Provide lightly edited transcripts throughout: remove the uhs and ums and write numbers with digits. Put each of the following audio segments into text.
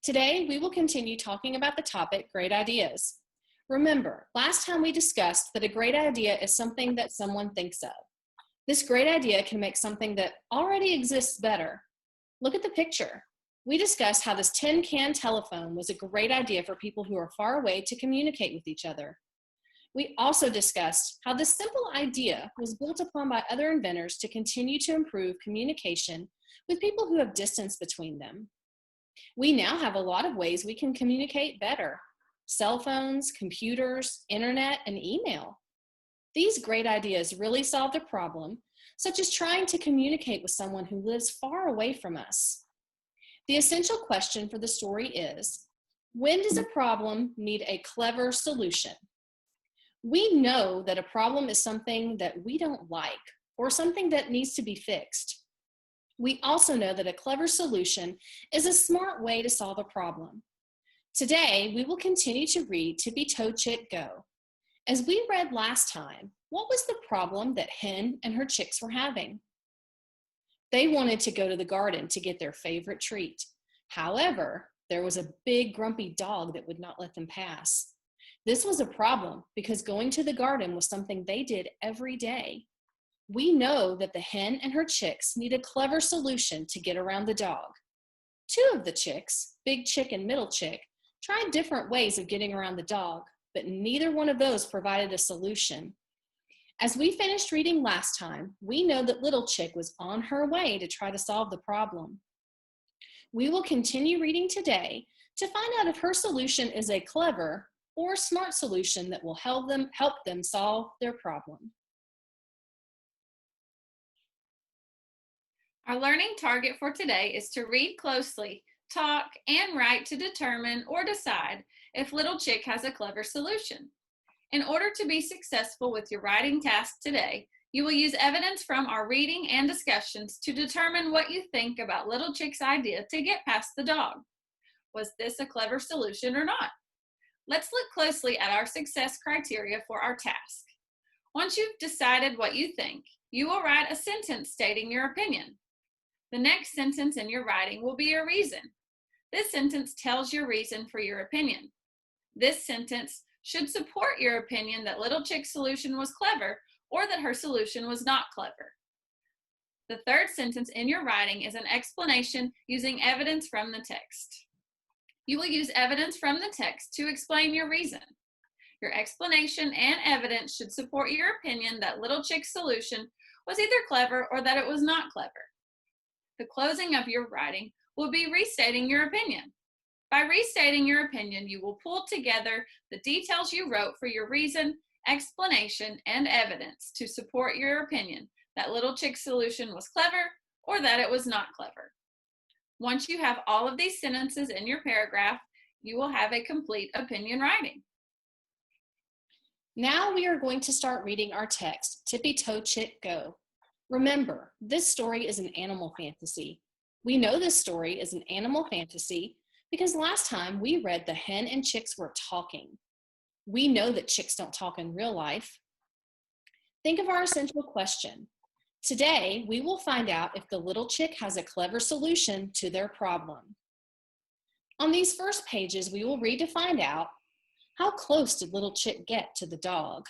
Today, we will continue talking about the topic great ideas. Remember, last time we discussed that a great idea is something that someone thinks of. This great idea can make something that already exists better. Look at the picture. We discussed how this tin can telephone was a great idea for people who are far away to communicate with each other. We also discussed how this simple idea was built upon by other inventors to continue to improve communication with people who have distance between them. We now have a lot of ways we can communicate better: cell phones, computers, internet, and email. These great ideas really solved a problem, such as trying to communicate with someone who lives far away from us. The essential question for the story is, when does a problem need a clever solution? We know that a problem is something that we don't like or something that needs to be fixed. We also know that a clever solution is a smart way to solve a problem. Today, we will continue to read Tippy Toe Chick Go. As we read last time, what was the problem that Hen and her chicks were having? They wanted to go to the garden to get their favorite treat. However, there was a big grumpy dog that would not let them pass. This was a problem because going to the garden was something they did every day. We know that the hen and her chicks need a clever solution to get around the dog. Two of the chicks, Big Chick and Middle Chick, tried different ways of getting around the dog, but neither one of those provided a solution. As we finished reading last time, we know that Little Chick was on her way to try to solve the problem. We will continue reading today to find out if her solution is a clever or smart solution that will help them solve their problem. Our learning target for today is to read closely, talk, and write to determine or decide if Little Chick has a clever solution. In order to be successful with your writing task today, you will use evidence from our reading and discussions to determine what you think about Little Chick's idea to get past the dog. Was this a clever solution or not? Let's look closely at our success criteria for our task. Once you've decided what you think, you will write a sentence stating your opinion. The next sentence in your writing will be your reason. This sentence tells your reason for your opinion. This sentence should support your opinion that Little Chick's solution was clever or that her solution was not clever. The third sentence in your writing is an explanation using evidence from the text. You will use evidence from the text to explain your reason. Your explanation and evidence should support your opinion that Little Chick's solution was either clever or that it was not clever. The closing of your writing will be restating your opinion. By restating your opinion, you will pull together the details you wrote for your reason, explanation, and evidence to support your opinion that Little Chick's solution was clever or that it was not clever. Once you have all of these sentences in your paragraph, you will have a complete opinion writing. Now we are going to start reading our text, Tippy Toe Chick Go. Remember, this story is an animal fantasy. We know this story is an animal fantasy because last time we read the hen and chicks were talking. We know that chicks don't talk in real life. Think of our essential question. Today, we will find out if the little chick has a clever solution to their problem. On these first pages, we will read to find out, how close did Little Chick get to the dog?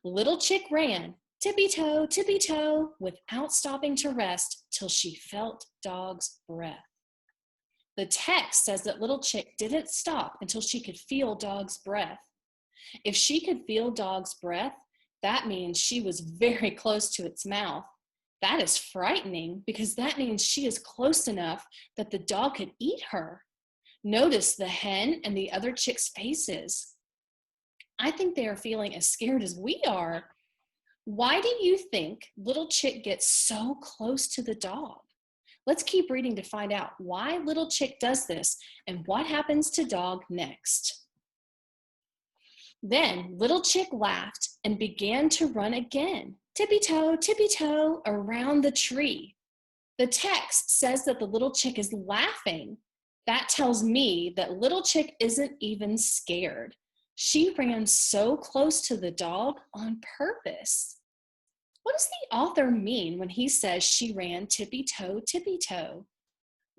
Little Chick ran, tippy-toe, without stopping to rest till she felt Dog's breath. The text says that Little Chick didn't stop until she could feel Dog's breath. If she could feel Dog's breath, that means she was very close to its mouth. That is frightening because that means she is close enough that the dog could eat her. Notice the hen and the other chicks' faces. I think they are feeling as scared as we are. Why do you think Little Chick gets so close to the dog? Let's keep reading to find out why Little Chick does this and what happens to Dog next. Then Little Chick laughed and began to run again, tippy-toe, around the tree. The text says that the little chick is laughing. That tells me that Little Chick isn't even scared. She ran so close to the dog on purpose. What does the author mean when he says she ran tippy-toe?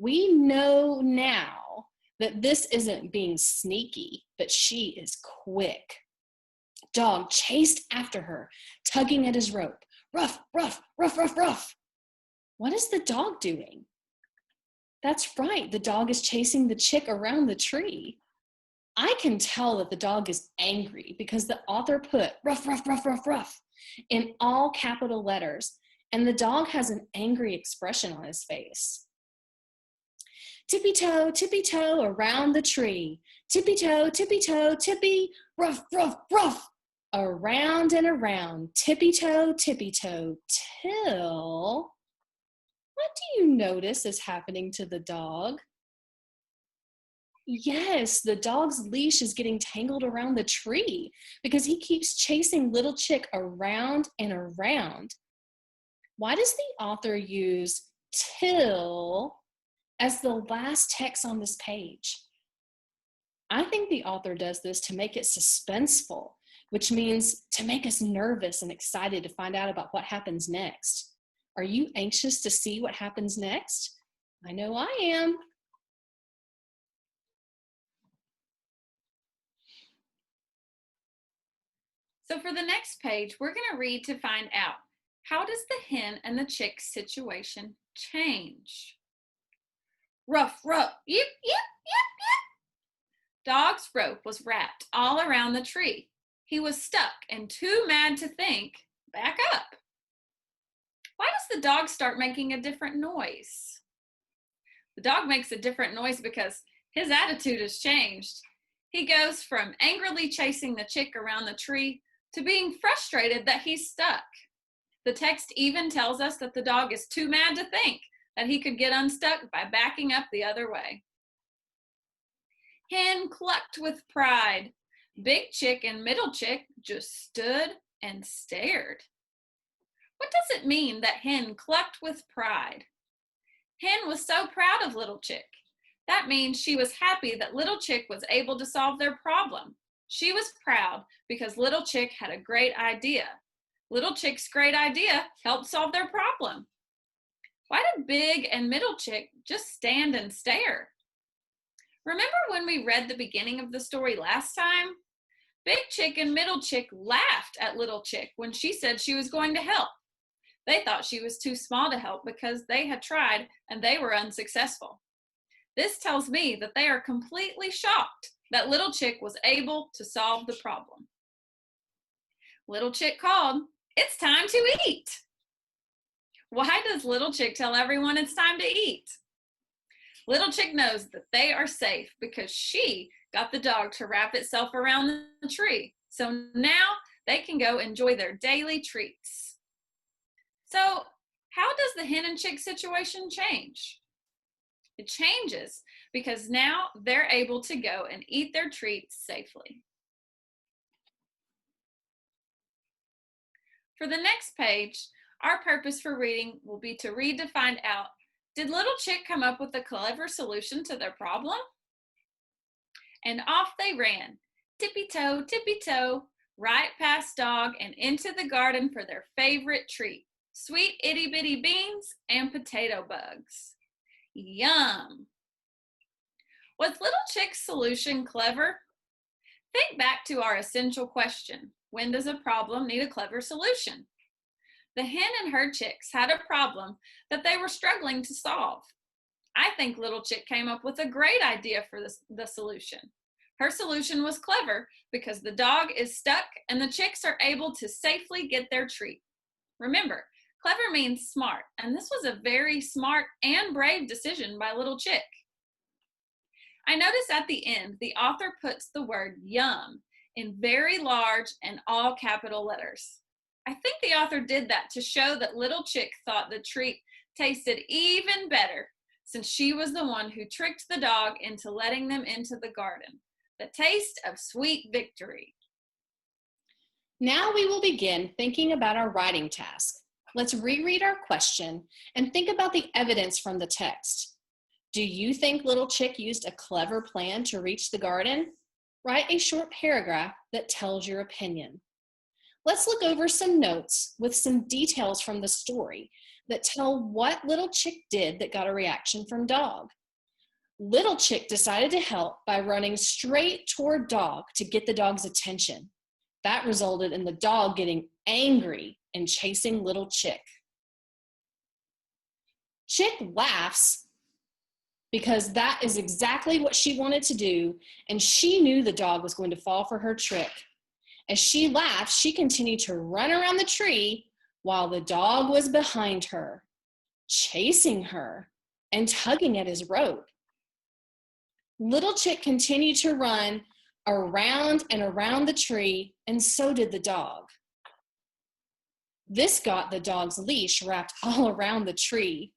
We know now that this isn't being sneaky, but she is quick. Dog chased after her, tugging at his rope. Ruff, ruff, ruff, ruff, ruff. What is the dog doing? That's right, the dog is chasing the chick around the tree. I can tell that the dog is angry because the author put ruff, ruff, ruff, ruff, ruff in all capital letters, and the dog has an angry expression on his face. Tippy toe around the tree. Tippy toe, tippy, ruff, ruff, ruff. Around and around, tippy toe, till. What do you notice is happening to the dog? Yes, the dog's leash is getting tangled around the tree because he keeps chasing little chick around and around. Why does the author use till as the last text on this page? I think the author does this to make it suspenseful, which means to make us nervous and excited to find out about what happens next. Are you anxious to see what happens next? I know I am. So for the next page, we're going to read to find out, how does the hen and the chick situation change? Ruff, ruff, yip, yip, yip, yip. Dog's rope was wrapped all around the tree. He was stuck and too mad to think. Back up. Why does the dog start making a different noise? The dog makes a different noise because his attitude has changed. He goes from angrily chasing the chick around the tree to being frustrated that he's stuck. The text even tells us that the dog is too mad to think that he could get unstuck by backing up the other way. Hen clucked with pride. Big chick and middle chick just stood and stared. What does it mean that hen clucked with pride? Hen was so proud of little chick. That means she was happy that little chick was able to solve their problem. She was proud because little chick had a great idea. Little chick's great idea helped solve their problem. Why did big and middle chick just stand and stare? Remember when we read the beginning of the story last time? Big chick and middle chick laughed at little chick when she said she was going to help. They thought she was too small to help because they had tried and they were unsuccessful. This tells me that they are completely shocked that little chick was able to solve the problem. Little chick called, "It's time to eat." Why does little chick tell everyone it's time to eat? Little chick knows that they are safe because she got the dog to wrap itself around the tree. So now they can go enjoy their daily treats. So how does the hen and chick situation change? It changes because now they're able to go and eat their treats safely. For the next page, our purpose for reading will be to read to find out, did little chick come up with a clever solution to their problem? And off they ran, tippy toe, right past dog and into the garden for their favorite treat, sweet itty bitty beans and potato bugs. Yum! Was little chick's solution clever? Think back to our essential question, when does a problem need a clever solution? The hen and her chicks had a problem that they were struggling to solve. I think little chick came up with a great idea for the solution. Her solution was clever because the dog is stuck and the chicks are able to safely get their treat. Remember, clever means smart, and this was a very smart and brave decision by little chick. I notice at the end, the author puts the word yum in very large and all capital letters. I think the author did that to show that little chick thought the treat tasted even better since she was the one who tricked the dog into letting them into the garden. The taste of sweet victory. Now we will begin thinking about our writing task. Let's reread our question and think about the evidence from the text. Do you think little chick used a clever plan to reach the garden? Write a short paragraph that tells your opinion. Let's look over some notes with some details from the story that tell what little chick did that got a reaction from dog. Little chick decided to help by running straight toward dog to get the dog's attention. That resulted in the dog getting angry and chasing little chick. Chick laughs because that is exactly what she wanted to do, and she knew the dog was going to fall for her trick. As she laughed, she continued to run around the tree while the dog was behind her, chasing her and tugging at his rope. Little chick continued to run around and around the tree, and so did the dog. This got the dog's leash wrapped all around the tree.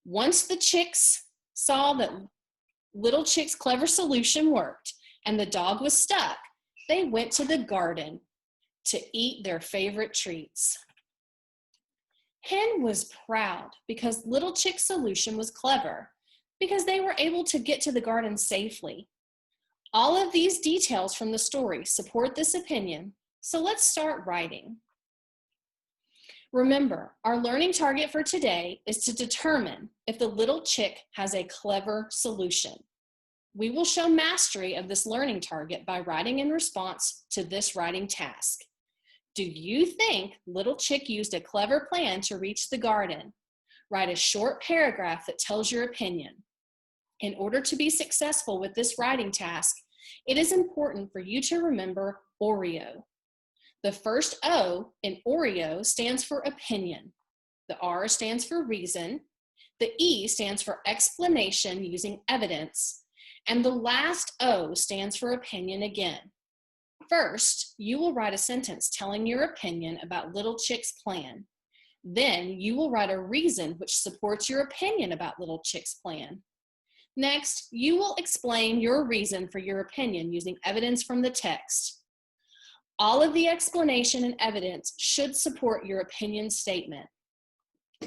Once the chicks saw that little chick's clever solution worked and the dog was stuck, they went to the garden to eat their favorite treats. Hen was proud because little chick's solution was clever, because they were able to get to the garden safely. All of these details from the story support this opinion, so let's start writing. Remember, our learning target for today is to determine if the little chick has a clever solution. We will show mastery of this learning target by writing in response to this writing task. Do you think little chick used a clever plan to reach the garden? Write a short paragraph that tells your opinion. In order to be successful with this writing task, it is important for you to remember Oreo. The first O in Oreo stands for opinion. The R stands for reason. The E stands for explanation using evidence. And the last O stands for opinion again. First, you will write a sentence telling your opinion about little chick's plan. Then you will write a reason which supports your opinion about little chick's plan. Next, you will explain your reason for your opinion using evidence from the text. All of the explanation and evidence should support your opinion statement.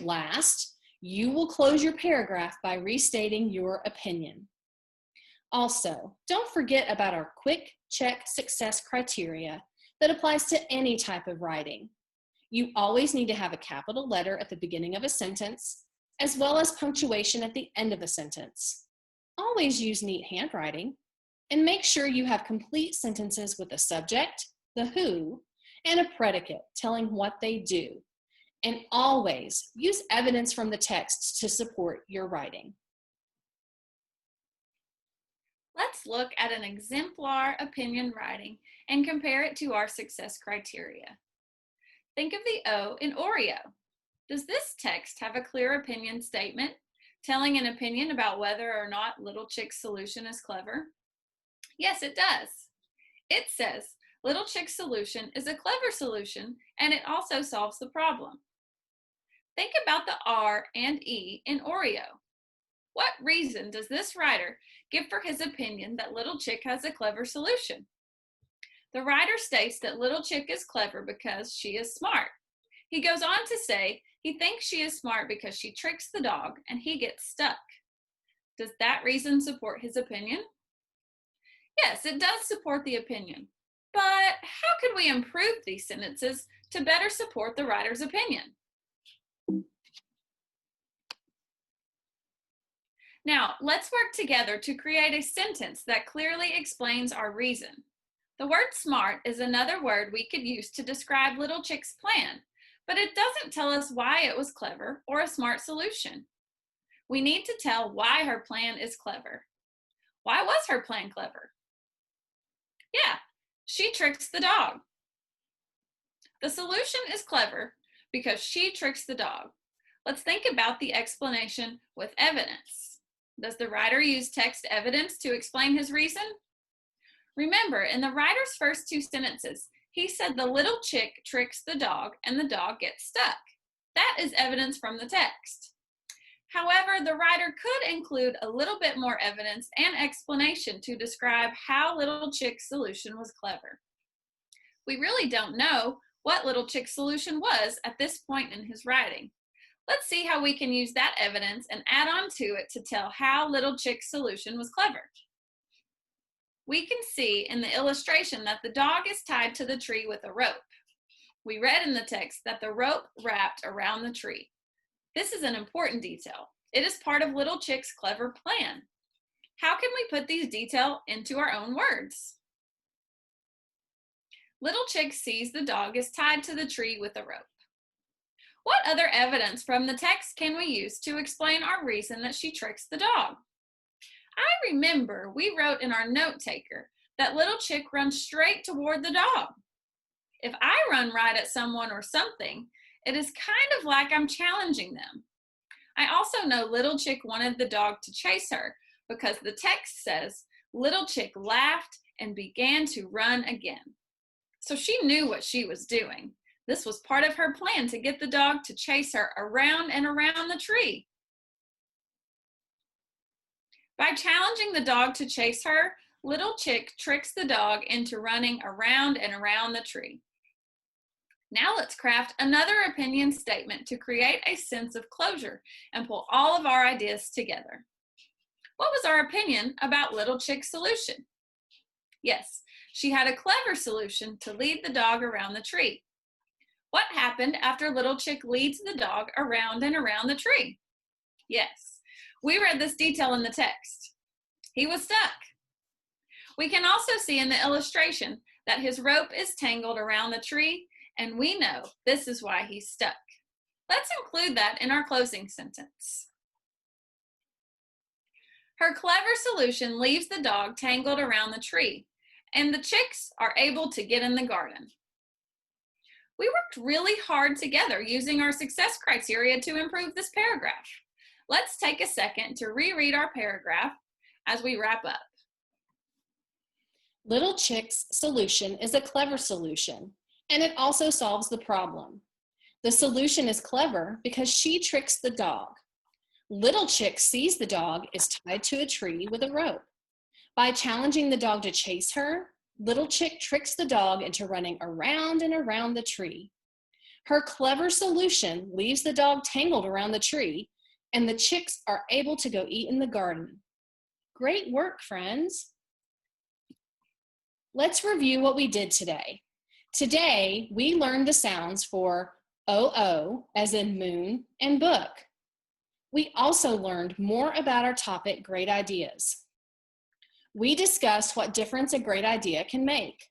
Last, you will close your paragraph by restating your opinion. Also, don't forget about our quick check success criteria that applies to any type of writing. You always need to have a capital letter at the beginning of a sentence, as well as punctuation at the end of a sentence. Always use neat handwriting, and make sure you have complete sentences with a subject, the who, and a predicate telling what they do. And always use evidence from the text to support your writing. Let's look at an exemplar opinion writing and compare it to our success criteria. Think of the O in Oreo. Does this text have a clear opinion statement telling an opinion about whether or not little chick's solution is clever? Yes, it does. It says, little chick's solution is a clever solution, and it also solves the problem. Think about the R and E in Oreo. What reason does this writer give for his opinion that little chick has a clever solution? The writer states that little chick is clever because she is smart. He goes on to say he thinks she is smart because she tricks the dog and he gets stuck. Does that reason support his opinion? Yes, it does support the opinion. But how could we improve these sentences to better support the writer's opinion? Now, let's work together to create a sentence that clearly explains our reason. The word smart is another word we could use to describe little chick's plan, but it doesn't tell us why it was clever or a smart solution. We need to tell why her plan is clever. Why was her plan clever? Yeah, she tricks the dog. The solution is clever because she tricks the dog. Let's think about the explanation with evidence. Does the writer use text evidence to explain his reason? Remember, in the writer's first two sentences, he said the little chick tricks the dog and the dog gets stuck. That is evidence from the text. However, the writer could include a little bit more evidence and explanation to describe how little chick's solution was clever. We really don't know what little chick's solution was at this point in his writing. Let's see how we can use that evidence and add on to it to tell how little chick's solution was clever. We can see in the illustration that the dog is tied to the tree with a rope. We read in the text that the rope wrapped around the tree. This is an important detail. It is part of Little Chick's clever plan. How can we put these details into our own words? Little Chick sees the dog is tied to the tree with a rope. What other evidence from the text can we use to explain our reason that she tricks the dog? I remember we wrote in our note taker that Little Chick runs straight toward the dog. If I run right at someone or something, it is kind of like I'm challenging them. I also know Little Chick wanted the dog to chase her because the text says, Little Chick laughed and began to run again. So she knew what she was doing. This was part of her plan to get the dog to chase her around and around the tree. By challenging the dog to chase her, Little Chick tricks the dog into running around and around the tree. Now let's craft another opinion statement to create a sense of closure and pull all of our ideas together. What was our opinion about Little Chick's solution? Yes, she had a clever solution to lead the dog around the tree. What happened after Little Chick leads the dog around and around the tree? Yes, we read this detail in the text. He was stuck. We can also see in the illustration that his rope is tangled around the tree, and we know this is why he's stuck. Let's include that in our closing sentence. Her clever solution leaves the dog tangled around the tree, and the chicks are able to get in the garden. We worked really hard together using our success criteria to improve this paragraph. Let's take a second to reread our paragraph as we wrap up. Little Chick's solution is a clever solution, and it also solves the problem. The solution is clever because she tricks the dog. Little Chick sees the dog is tied to a tree with a rope. By challenging the dog to chase her, Little Chick tricks the dog into running around and around the tree. Her clever solution leaves the dog tangled around the tree, and the chicks are able to go eat in the garden. Great work, friends. Let's review what we did today. Today, we learned the sounds for OO, as in moon, and book. We also learned more about our topic, great ideas. We discussed what difference a great idea can make.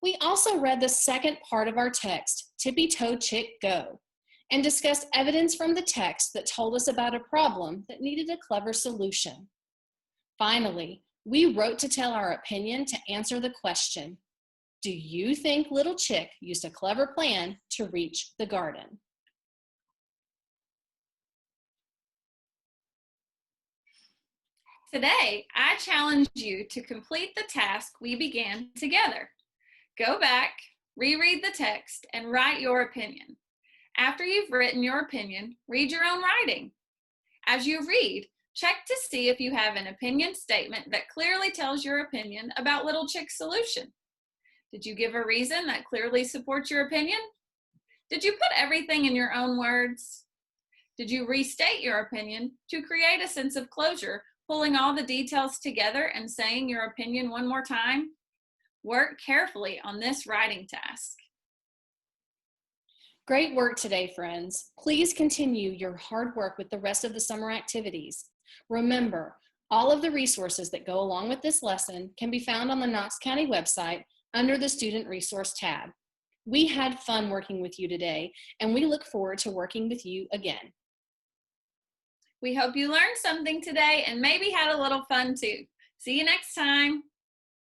We also read the second part of our text, Tippy-Toe Chick Go, and discussed evidence from the text that told us about a problem that needed a clever solution. Finally, we wrote to tell our opinion to answer the question, do you think Little Chick used a clever plan to reach the garden? Today, I challenge you to complete the task we began together. Go back, reread the text, and write your opinion. After you've written your opinion, read your own writing. As you read, check to see if you have an opinion statement that clearly tells your opinion about Little Chick's solution. Did you give a reason that clearly supports your opinion? Did you put everything in your own words? Did you restate your opinion to create a sense of closure, pulling all the details together and saying your opinion one more time? Work carefully on this writing task. Great work today, friends. Please continue your hard work with the rest of the summer activities. Remember, all of the resources that go along with this lesson can be found on the Knox County website under the Student Resource tab. We had fun working with you today, and we look forward to working with you again. We hope you learned something today and maybe had a little fun too. See you next time.